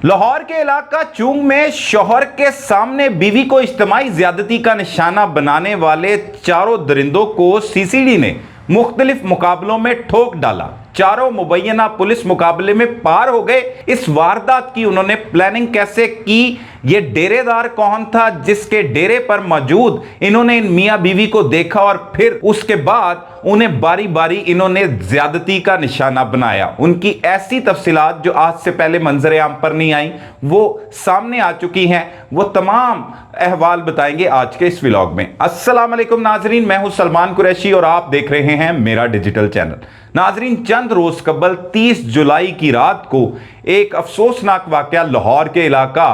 लाहौर के इलाका चूंग में शौहर के सामने बीवी को इज्तिमाई ज्यादती का निशाना बनाने वाले चारों दरिंदों को सीसीडी ने मुख्तलिफ मुकाबलों में ठोक डाला। चारों मुबैना पुलिस मुकाबले में पार हो गए। इस वारदात की उन्होंने प्लानिंग कैसे की, ये डेरेदार कौन था जिसके डेरे पर मौजूद इन्होंने इन मियां बीवी को देखा और फिर उसके बाद उन्हें बारी बारी इन्होंने ज्यादती का निशाना बनाया। उनकी ऐसी तफसीलात जो आज से पहले मंजर आम पर नहीं आई वो सामने आ चुकी हैं। वो तमाम अहवाल बताएंगे आज के इस व्लॉग में। अस्सलाम वालेकुम नाजरीन, मैं हूं सलमान कुरैशी और आप देख रहे हैं मेरा डिजिटल चैनल। नाजरीन, चंद रोज कबल 30 जुलाई की रात को एक अफसोसनाक वाकया लाहौर के इलाका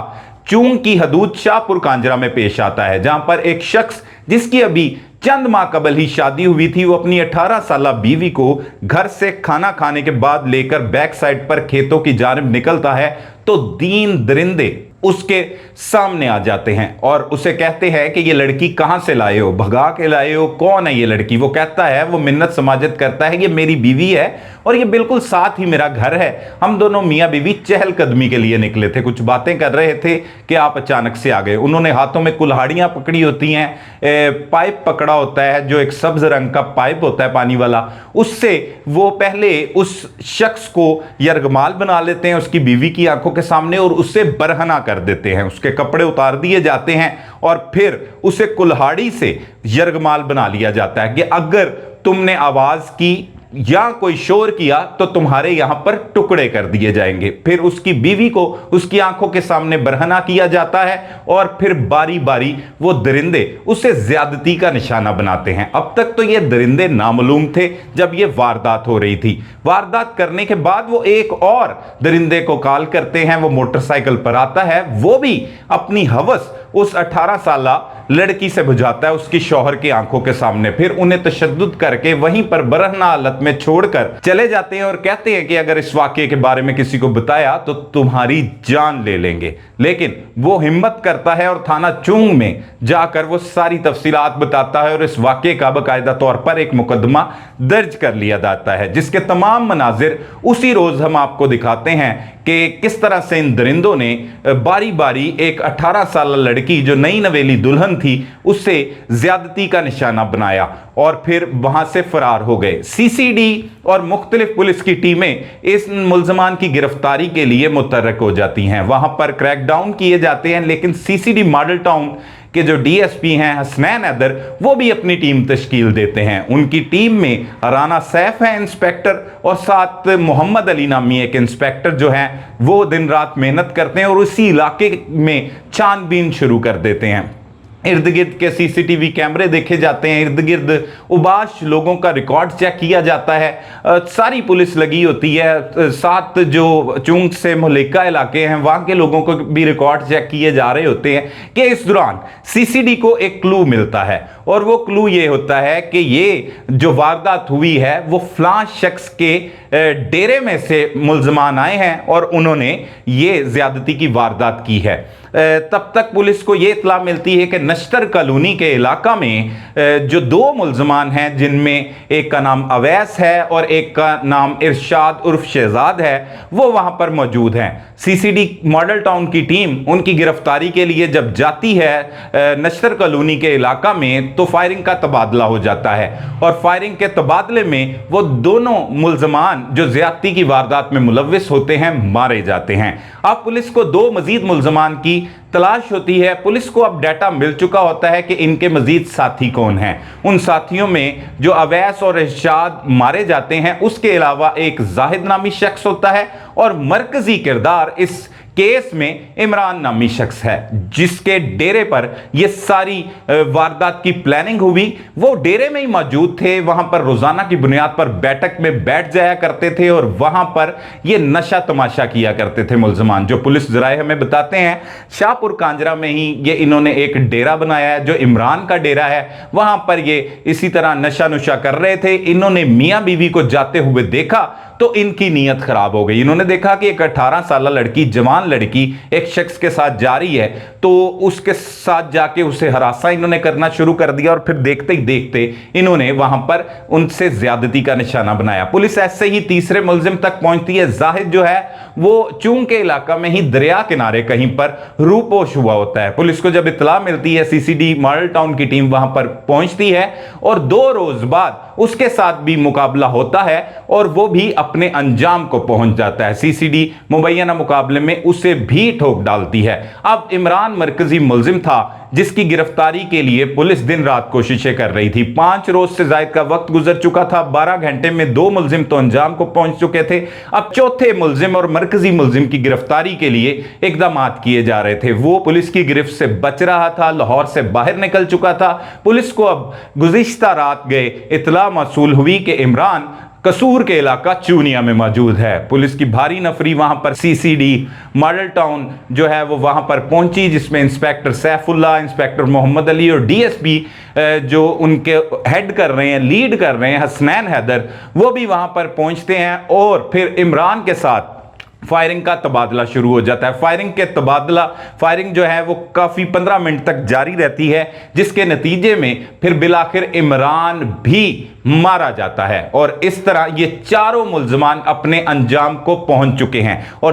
चूंग की हदूद शाहपुर कांजरा में पेश आता है, जहां पर एक शख्स जिसकी अभी चंद माह कबल ही शादी हुई थी, वो अपनी 18 साल बीवी को घर से खाना खाने के बाद लेकर बैक साइड पर खेतों की जानिब निकलता है तो 3 दरिंदे उसके सामने आ जाते हैं और उसे कहते हैं कि ये लड़की कहां से लाए हो, भगा के लाए हो, कौन है ये लड़की। वो कहता है, वो मिन्नत समाजत करता है, ये मेरी बीवी है और ये बिल्कुल साथ ही मेरा घर है। हम दोनों मियां बीवी चहलकदमी के लिए निकले थे, कुछ बातें कर रहे थे कि आप अचानक से आ गए। उन्होंने हाथों में कुल्हाड़ियां पकड़ी होती हैं, पाइप पकड़ा होता है जो एक सब्ज रंग का पाइप होता है पानी वाला, उससे वो पहले उस शख्स को यरगमाल बना लेते हैं उसकी बीवी की आंखों के सामने और उससे बरहना कर देते हैं। उसके कपड़े उतार दिए जाते हैं और फिर उसे कुल्हाड़ी से यरगमाल बना लिया जाता है कि अगर तुमने आवाज की या कोई शोर किया तो तुम्हारे यहां पर टुकड़े कर दिए जाएंगे। फिर उसकी बीवी को उसकी आंखों के सामने बरहना किया जाता है और फिर बारी बारी वो दरिंदे उसे ज्यादती का निशाना बनाते हैं। अब तक तो ये दरिंदे नामालूम थे जब ये वारदात हो रही थी। वारदात करने के बाद वो एक और दरिंदे को कॉल करते हैं, वो मोटरसाइकिल पर आता है, वो भी अपनी हवस उस 18 साल लड़की से बुझाता है उसकी शौहर की आंखों के सामने। फिर उन्हें तशद्दुद करके वहीं पर बरहना हालत में छोड़कर चले जाते हैं और कहते हैं कि अगर इस वाकये के बारे में किसी को बताया तो तुम्हारी जान ले लेंगे। लेकिन वो हिम्मत करता है और थाना चूंग में जाकर वो सारी तफसीलात बताता है और इस वाकये का बाकायदा तौर पर एक मुकदमा दर्ज कर लिया जाता है, जिसके तमाम मनाजिर उसी रोज हम आपको दिखाते हैं कि किस तरह से इन दरिंदों ने बारी बारी एक 18 साल लड़की जो नई नवेली दुल्हन थी उससे ज्यादती का निशाना बनाया और फिर वहां से फरार हो गए। सीसीडी और मुख्तलिफ पुलिस की टीमें इस मुल्जमान की गिरफ्तारी के लिए मुतहर्रिक हो जाती हैं, वहां पर क्रैकडाउन किए जाते हैं। लेकिन सीसीडी मॉडल टाउन के जो डीएसपी हैं हसनैन हैदर, वो भी अपनी टीम तश्कील देते हैं। उनकी टीम में राना सैफ है इंस्पेक्टर और साथ मोहम्मद अली नामी एक इंस्पेक्टर जो हैं वो दिन रात मेहनत करते हैं और उसी इलाके में छानबीन शुरू कर देते हैं। इर्द गिर्द के सीसीटीवी कैमरे देखे जाते हैं, इर्द गिर्द उबाश लोगों का रिकॉर्ड चेक किया जाता है, सारी पुलिस लगी होती है। साथ जो चूंग से मुहल्लिका इलाके हैं वहां के लोगों को भी रिकॉर्ड चेक किए जा रहे होते हैं कि इस दौरान सीसीडी को एक क्लू मिलता है और वो क्लू ये होता है कि ये जो वारदात हुई है वो फलां शख्स के डेरे में से मुल्जमान आए हैं और उन्होंने ये ज्यादती की वारदात की है। तब तक पुलिस को यह इत्तला मिलती है कि नश्तर कॉलोनी के इलाका में जो 2 मुल्जमान हैं, जिनमें एक का नाम अवैस है और एक का नाम इरशाद उर्फ शहजाद है, वो वहां पर मौजूद हैं। सीसीडी मॉडल टाउन की टीम उनकी गिरफ्तारी के लिए जब जाती है नश्तर कॉलोनी के इलाका में तो फायरिंग का तबादला हो जाता है और फायरिंग के तबादले में वो दोनों मुल्जमान जो ज्यादती की वारदात में मुलव्विस होते हैं मारे जाते हैं। अब पुलिस को 2 मजीद मुल्जमान की तलाश होती है। पुलिस को अब डाटा मिल चुका होता है कि इनके मजीद साथी कौन हैं। उन साथियों में जो अवैस और इरशाद मारे जाते हैं उसके अलावा एक जाहिद नामी शख्स होता है और मरकजी किरदार इस केस में इमरान नामी शख्स है, जिसके डेरे पर यह सारी वारदात की प्लानिंग हुई। वो डेरे में ही मौजूद थे, वहां पर रोजाना की बुनियाद पर बैठक में बैठ जाया करते थे और वहां पर यह नशा तमाशा किया करते थे मुल्जमान। जो पुलिस जराए हमें बताते हैं शाहपुर कांजरा में ही ये इन्होंने एक डेरा बनाया है जो इमरान का डेरा है। वहां पर ये इसी तरह नशा नुशा कर रहे थे। इन्होंने मियां बीवी को जाते हुए देखा तो इनकी नीयत खराब हो गई। इन्होंने देखा कि एक 18 साल लड़की, जवान लड़की एक शख्स के साथ जा रही है, तो उसके साथ जाके उसे हरासा इन्होंने करना शुरू कर दिया और फिर देखते ही देखते इन्होंने वहां पर उनसे ज्यादती का निशाना बनाया। पुलिस ऐसे ही तीसरे मुलजिम तक पहुंचती है। जाहिद जो है वो चूंग के इलाका में ही दरिया किनारे कहीं पर रूपोश हुआ होता है। पुलिस को जब इत्तला मिलती है, सीसीडी मॉडल टाउन की टीम वहां पर पहुंचती है और 2 रोज बाद उसके साथ भी मुकाबला होता है और वो भी अपने अंजाम को पहुंच जाता है। सीसीडी मुबैना मुकाबले में उसे भी ठोक डालती है। अब इमरान मरकजी मुलजिम था जिसकी गिरफ्तारी के लिए पुलिस दिन रात कोशिशें कर रही थी। 5 रोज से ज्यादा का वक्त गुजर चुका था। 12 घंटे में 2 मुलजिम तो अंजाम को पहुंच चुके थे। अब चौथे मुलजिम और मरकजी मुलजिम की गिरफ्तारी के लिए इकदाम किए जा रहे थे। वो पुलिस की गिरफ्त से बच रहा था, लाहौर से बाहर निकल चुका था। पुलिस को अब गुज़िश्ता रात गए इत्तला मौसूल हुई कि इमरान कसूर के इलाका चूनिया में मौजूद है। पुलिस की भारी नफरी वहां पर सीसीडी मॉडल टाउन जो है वो वहां पर पहुंची, जिसमें इंस्पेक्टर सैफुल्ला, इंस्पेक्टर मोहम्मद अली और डीएसपी जो उनके हेड कर रहे हैं, लीड कर रहे हैं, हसनैन हैदर, वो भी वहां पर पहुंचते हैं और फिर इमरान के साथ फायरिंग का तबादला शुरू हो जाता है। फायरिंग जो है वो काफी 15 मिनट तक जारी रहती है, जिसके नतीजे में फिर बिलाखिर इमरान भी मारा जाता है। और इस तरह ये चारों मुल्ज़मान अपने अंजाम को पहुंच चुके हैं। और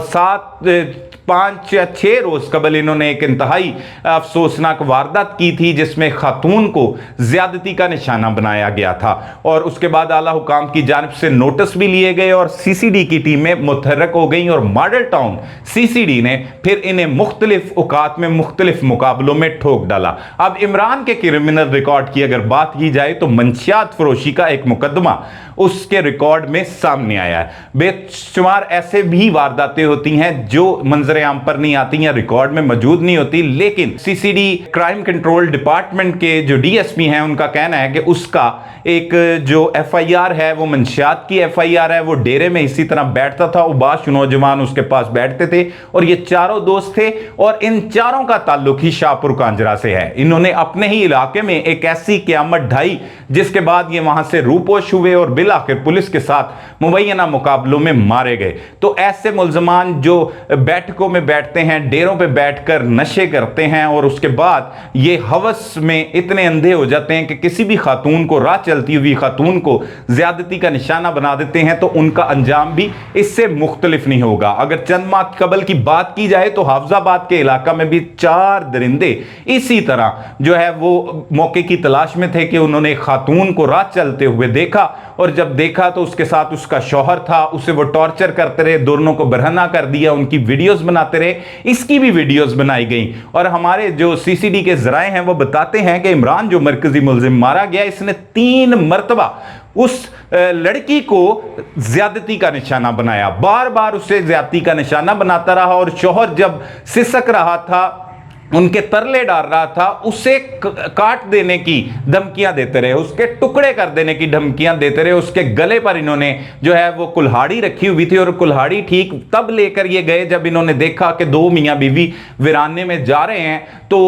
5 या 6 रोज कबल इन्होंने एक इंतहाई अफसोसनाक वारदात की थी, जिसमें खातून को ज्यादती का निशाना बनाया गया था। और उसके बाद आला हुकाम की जानिब से नोटिस भी लिए गए और सीसीडी की टीमें मुतहर्रक हो गई और मॉडल टाउन सीसीडी ने फिर इन्हें मुख्तलिफ औकात में मुख्तलिफ मुकाबलों में ठोक डाला। अब इमरान के क्रिमिनल रिकॉर्ड की अगर बात की जाए तो मंशियात फरोशी का एक मुकदमा उसके रिकॉर्ड में सामने आया है। बेशुमार ऐसे भी वारदातें होती हैं जो मंजर आम पर नहीं आती या रिकॉर्ड में मौजूद नहीं होती, लेकिन सीसीडी क्राइम कंट्रोल डिपार्टमेंट के जो डीएसपी हैं उनका कहना है कि उसका एक जो एफआईआर है वो मंशियात की एफआईआर है। वो डेरे में इसी तरह बैठता था, उबाश नौजवान उसके पास बैठते थे और ये चारों दोस्त थे और इन चारों का ताल्लुक ही शाहपुर कांजरा से है। इन्होंने अपने ही इलाके में एक ऐसी क़यामत ढाई जिसके बाद ये वहां से रूपोश हुए और बिलाखिर पुलिस के साथ मुबैना मुकाबलों में मारे गए। तो ऐसे मुल्ज़मान जो बैठकों में बैठते हैं, डेरों पे बैठकर नशे करते हैं और उसके बाद ये हवस में इतने अंधे हो जाते हैं कि किसी भी खातून को, राह चलती हुई खातून को ज्यादती का निशाना बना देते हैं, तो उनका अंजाम भी इससे मुख्तलिफ नहीं होगा। अगर चंद माह कबल की बात की जाए तो हाफजाबाद के इलाका में भी 4 दरिंदे इसी तरह जो है वो मौके की तलाश में थे कि उन्होंने खातून को राह चलते हुए देखा और जब देखा तो उसके साथ उसका शौहर था, उसे वो टॉर्चर करते रहे, दोनों को बरहना कर दिया, उनकी वीडियोस बनाते रहे। इसकी भी वीडियोस बनाई गई और हमारे जो सीसीडी के जराए हैं वो बताते हैं कि इमरान जो मरकजी मुल्जिम मारा गया, इसने 3 मरतबा उस लड़की को ज्यादती का निशाना बनाया, बार बार उसे ज्यादती का निशाना बनाता रहा और शौहर जब सिसक रहा था, उनके तरले डाल रहा था, उसे काट देने की धमकियां देते रहे, उसके टुकड़े कर देने की धमकियां देते रहे। उसके गले पर इन्होंने जो है वो कुल्हाड़ी रखी हुई थी और कुल्हाड़ी ठीक तब लेकर ये गए जब इन्होंने देखा कि 2 मियां बीवी वीराने में जा रहे हैं। तो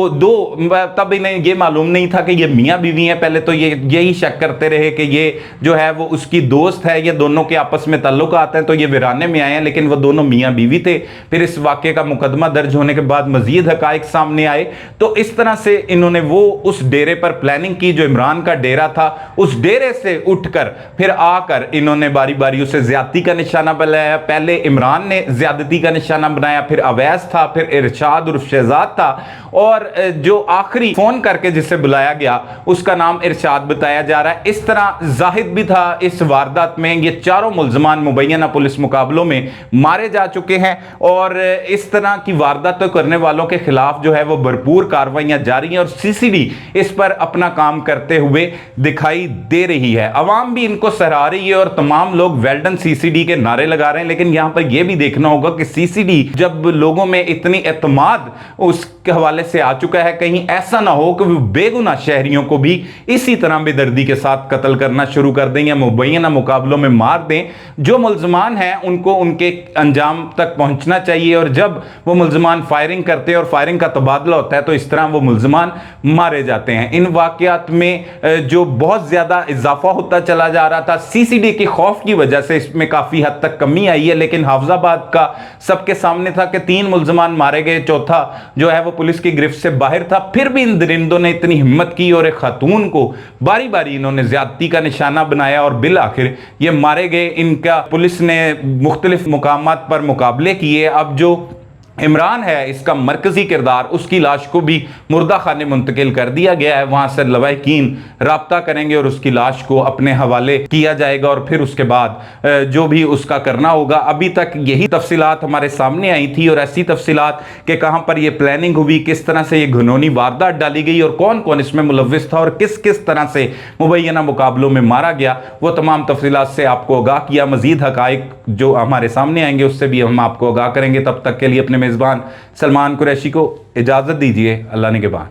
तब इन्हें ये मालूम नहीं था कि ये मियां बीवी हैं। पहले तो ये यही शक करते रहे कि ये जो है वो उसकी दोस्त है, ये दोनों के आपस में ताल्लुक आते हैं, तो ये वीराने में आए हैं, लेकिन वो दोनों मियां बीवी थे। फिर इस वाक़े का मुकदमा दर्ज होने के बाद मजीद हकाइक सामने आए। तो इस तरह से इन्होंने वो उस डेरे पर प्लानिंग की जो इमरान का डेरा था। उस डेरे से उठकर फिर आकर इन्होंने बारी बारी उसे ज्यादती का निशाना बनाया। पहले इमरान ने ज्यादती का निशाना बनाया, फिर अवैस था, फिर इरशाद उर्फ शहजाद था और जो आखिरी फोन करके जिसे बुलाया गया उसका नाम इरशाद बताया जा रहा है। इस तरह जाहिद भी था इस वारदात में। ये चारों मुल्ज़मान मुबैना पुलिस मुकाबलों में मारे जा चुके हैं और इस तरह की वारदात करने वालों के खिलाफ जो है वो भरपूर कार्रवाइयां जारी हैं और सीसीडी इस पर अपना काम करते हुए दिखाई दे रही है। अवाम भी इनको सराह रही है और तमाम लोग वेल्डन सीसीडी के नारे लगा रहे हैं। लेकिन यहां पर यह भी देखना होगा कि सीसीडी जब लोगों में इतनी एतमाद उसके हवाले से आ चुका है, कहीं ऐसा ना हो कि वो बेगुनाह शहरियों को भी इसी तरह बेदर्दी के साथ कत्ल करना शुरू कर दें या मुबैना मुकाबलों में मार दें। जो मुल्ज़मान हैं उनको उनके अंजाम तक पहुंचना चाहिए और जब वो मुल्ज़मान फायरिंग करते हैं और फायरिंग का तबादला होता है तो इस तरह वो मुल्जमान मारे जाते हैं। इन वाकयात में जो बहुत ज़्यादा इजाफा होता चला जा रहा था, सीसीडी के खौफ की वजह से इसमें काफ़ी हद तक कमी आई है। लेकिन हाफिजाबाद का सबके सामने था कि 3 मुल्जमान मारे गए, चौथा जो है वो पुलिस की गिरफ्त से बाहर था। फिर भी इन दरिंदों ने इतनी हिम्मत की और एक खातून को बारी बारी इन्होंने ज्यादती का निशाना बनाया और बिल आखिर ये मारे गए। इनका पुलिस ने मुख्तलिफ मुकामात पर मुकाबले किए। अब जो इमरान है इसका मरकजी किरदार, उसकी लाश को भी मुर्दा खाने मुंतकिल कर दिया गया है। वहां से लवाहिकीन राब्ता करेंगे और उसकी लाश को अपने हवाले किया जाएगा और फिर उसके बाद जो भी उसका करना होगा। अभी तक यही तफसीलात हमारे सामने आई थी और ऐसी तफसीलात कि कहां पर यह प्लानिंग हुई, किस तरह से यह घिनौनी वारदात डाली गई और कौन कौन इसमें मुलव्विस था और किस किस तरह से मुबैना मुकाबलों में मारा गया, वो तमाम तफसीलात से आपको आगाह किया। मजीद हकाइक जो हमारे सामने आएंगे उससे भी हम आपको आगाह करेंगे। तब तक के लिए अपने मेज़बान सलमान कुरैशी को इजाज़त दीजिए। अल्लाह निगहबान।